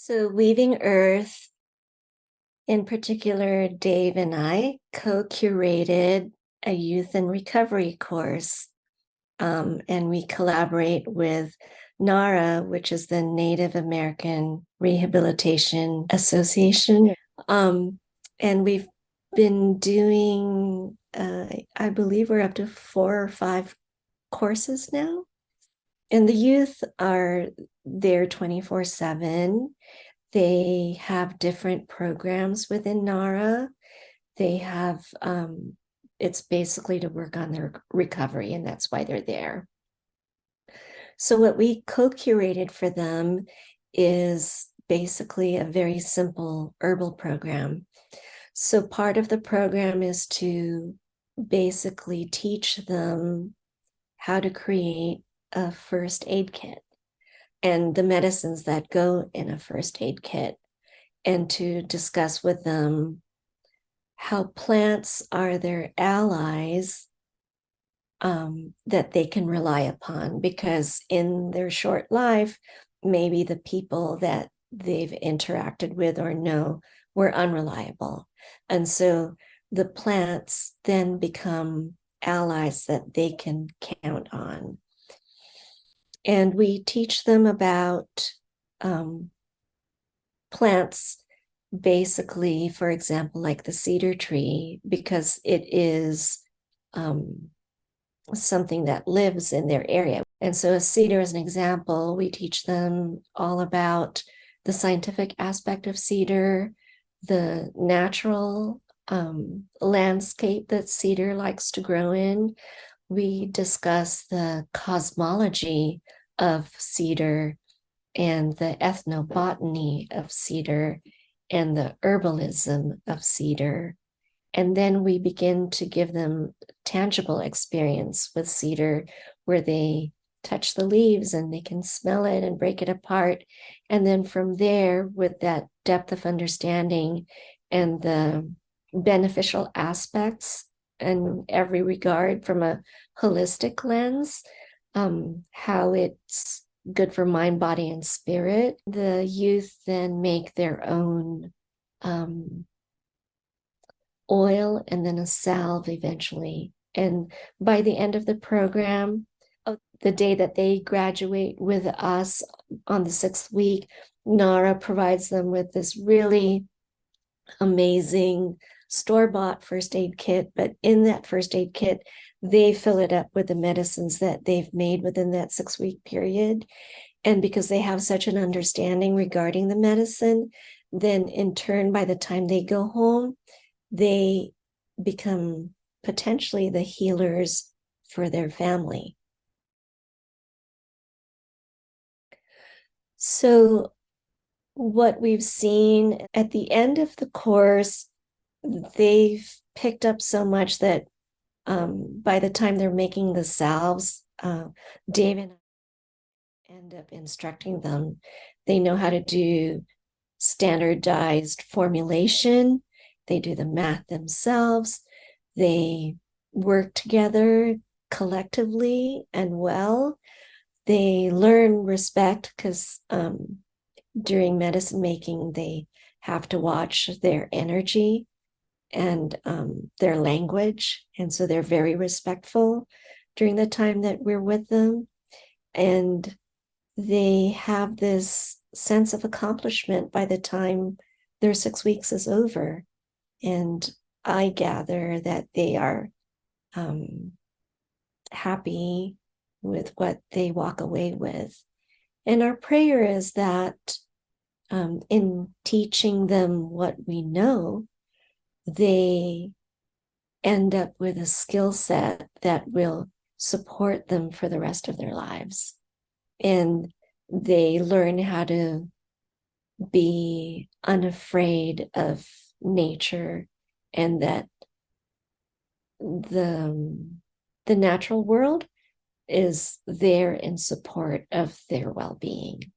So, Weaving Earth, in particular, Dave and I co-curated a youth and recovery course, and we collaborate with NARA, which is the Native American Rehabilitation Association. And we've been doing, I believe we're up to 4 or 5 courses now. And the youth are there 24/7. They have different programs within NARA. They have, it's basically to work on their recovery, and that's why they're there. So what we co-curated for them is basically a very simple herbal program. So part of the program is to basically teach them how to create a first aid kit and the medicines that go in a first aid kit, and to discuss with them how plants are their allies that they can rely upon, because in their short life, maybe the people that they've interacted with or know were unreliable. And so the plants then become allies that they can count on. And we teach them about plants, basically, for example, like the cedar tree, because it is something that lives in their area. And so a cedar is an example. We teach them all about the scientific aspect of cedar, the natural landscape that cedar likes to grow in. We discuss the cosmology of cedar and the ethnobotany of cedar and the herbalism of cedar. And then we begin to give them tangible experience with cedar, where they touch the leaves and they can smell it and break it apart. And then from there, with that depth of understanding and the beneficial aspects in every regard from a holistic lens, how it's good for mind, body, and spirit, the youth then make their own oil and then a salve eventually. And by the end of the program, the day that they graduate with us on the 6th week, NARA provides them with this really amazing store-bought first aid kit. But in that first aid kit, they fill it up with the medicines that they've made within that 6-week period. And because they have such an understanding regarding the medicine, then in turn, by the time they go home, they become potentially the healers for their family. So what we've seen at the end of the course, they've picked up so much that by the time they're making the salves, Dave and I end up instructing them. They know how to do standardized formulation. They do the math themselves. They work together collectively and well. They learn respect, because during medicine making, they have to watch their energy and their language. And so they're very respectful during the time that we're with them. And they have this sense of accomplishment by the time their 6 weeks is over. And I gather that they are happy with what they walk away with. And our prayer is that in teaching them what we know, they end up with a skill set that will support them for the rest of their lives. And they learn how to be unafraid of nature, and that the natural world is there in support of their well-being.